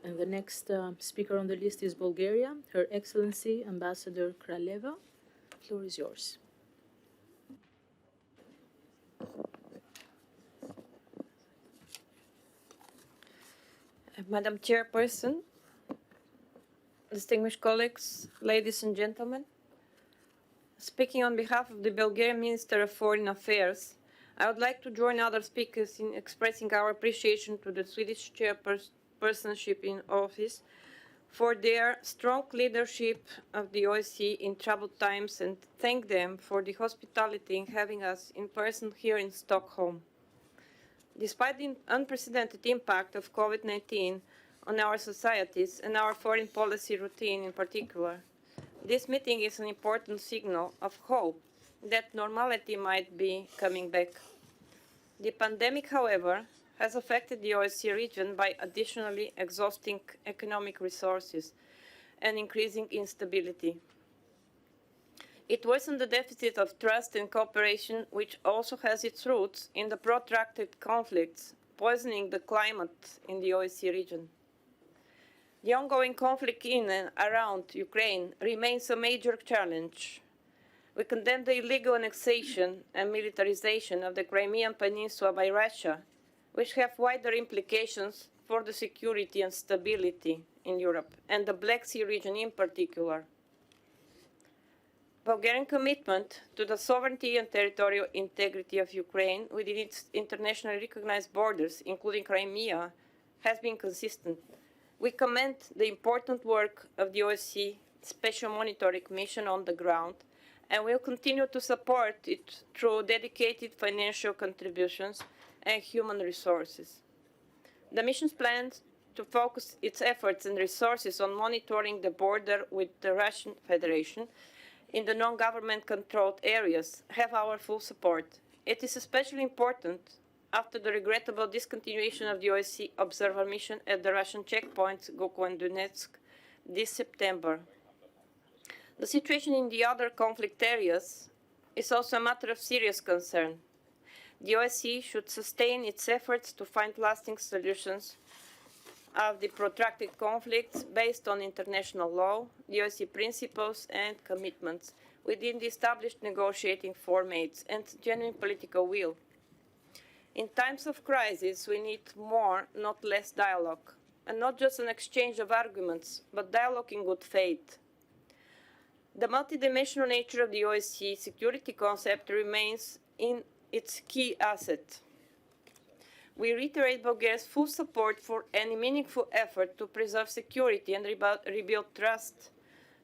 And the next speaker on the list is Bulgaria, Her Excellency Ambassador Kraleva. The floor is yours. Madam Chairperson, distinguished colleagues, ladies and gentlemen, speaking on behalf of the Bulgarian Minister of Foreign Affairs, I would like to join other speakers in expressing our appreciation to the Swedish chairpersonship in office for their strong leadership of the OSCE in troubled times, and thank them for the hospitality in having us in person here in Stockholm. Despite the unprecedented impact of COVID-19 on our societies and our foreign policy routine in particular, this meeting is an important signal of hope that normality might be coming back. The pandemic, however, has affected the OSCE region by additionally exhausting economic resources and increasing instability. It worsened the deficit of trust and cooperation, which also has its roots in the protracted conflicts, poisoning the climate in the OSCE region. The ongoing conflict in and around Ukraine remains a major challenge. We condemn the illegal annexation and militarization of the Crimean Peninsula by Russia, which have wider implications for the security and stability in Europe, and the Black Sea region in particular. Bulgarian commitment to the sovereignty and territorial integrity of Ukraine within its internationally recognized borders, including Crimea, has been consistent. We commend the important work of the OSCE Special Monitoring Mission on the ground, and will continue to support it through dedicated financial contributions and human resources. The mission's plans to focus its efforts and resources on monitoring the border with the Russian Federation in the non-government controlled areas have our full support. It is especially important after the regrettable discontinuation of the OSCE observer mission at the Russian checkpoints Gokul and Donetsk this September. The situation in the other conflict areas is also a matter of serious concern. The OSCE should sustain its efforts to find lasting solutions of the protracted conflicts based on international law, the OSCE principles and commitments within the established negotiating formats and genuine political will. In times of crisis, we need more, not less dialogue, and not just an exchange of arguments, but dialogue in good faith. The multidimensional nature of the OSCE security concept remains in its key asset. We reiterate Bulgaria's full support for any meaningful effort to preserve security and rebuild trust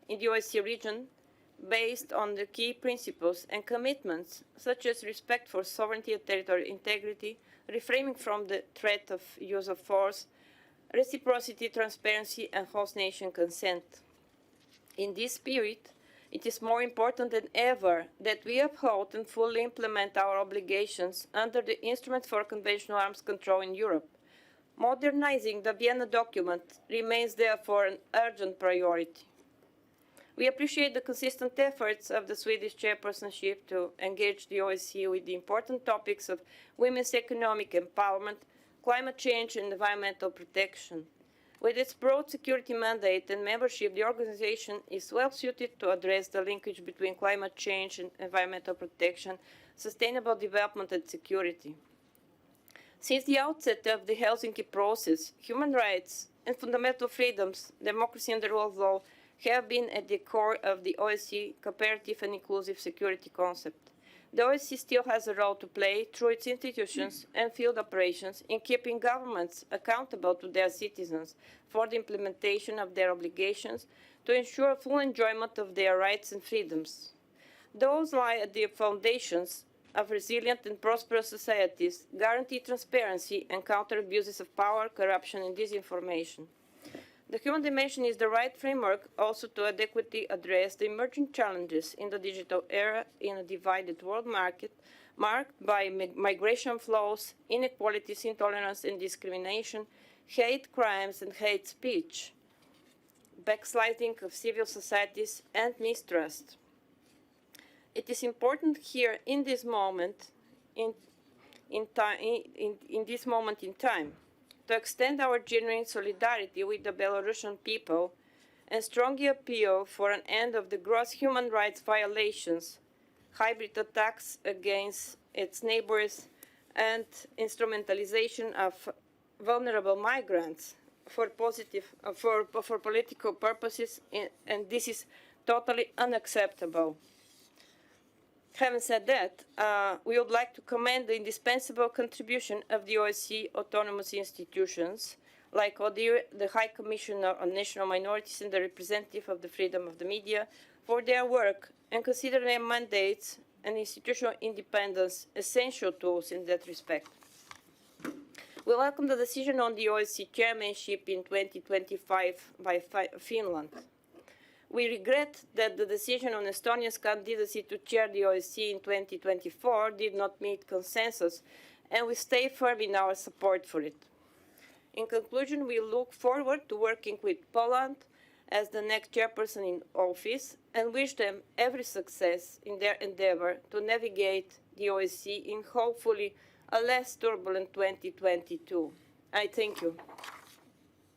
in the OSCE region based on the key principles and commitments such as respect for sovereignty and territorial integrity, refraining from the threat of use of force, reciprocity, transparency, and host nation consent. In this spirit, it is more important than ever that we uphold and fully implement our obligations under the Instrument for Conventional Arms Control in Europe. Modernizing the Vienna document remains therefore an urgent priority. We appreciate the consistent efforts of the Swedish chairpersonship to engage the OSCE with the important topics of women's economic empowerment, climate change, and environmental protection. With its broad security mandate and membership, the organization is well suited to address the linkage between climate change and environmental protection, sustainable development and security. Since the outset of the Helsinki process, human rights and fundamental freedoms, democracy and the rule of law have been at the core of the OSCE cooperative and inclusive security concept. The OSCE still has a role to play through its institutions and field operations in keeping governments accountable to their citizens for the implementation of their obligations to ensure full enjoyment of their rights and freedoms. Those lie at the foundations of resilient and prosperous societies, guarantee transparency, and counter abuses of power, corruption, and disinformation. The human dimension is the right framework also to adequately address the emerging challenges in the digital era in a divided world market marked by migration flows, inequalities, intolerance and discrimination, hate crimes and hate speech, backsliding of civil societies and mistrust. It is important here in this moment in time to extend our genuine solidarity with the Belarusian people and strongly appeal for an end of the gross human rights violations, hybrid attacks against its neighbors, and instrumentalization of vulnerable migrants for political purposes, and this is totally unacceptable. Having said that, we would like to commend the indispensable contribution of the OSCE autonomous institutions, like ODIHR, the High Commissioner on National Minorities and the representative of the freedom of the media, for their work and consider their mandates and institutional independence essential tools in that respect. We welcome the decision on the OSCE chairmanship in 2025 by Finland. We regret that the decision on Estonia's candidacy to chair the OSCE in 2024 did not meet consensus, and we stay firm in our support for it. In conclusion, we look forward to working with Poland as the next chairperson in office and wish them every success in their endeavor to navigate the OSCE in hopefully a less turbulent 2022. I thank you.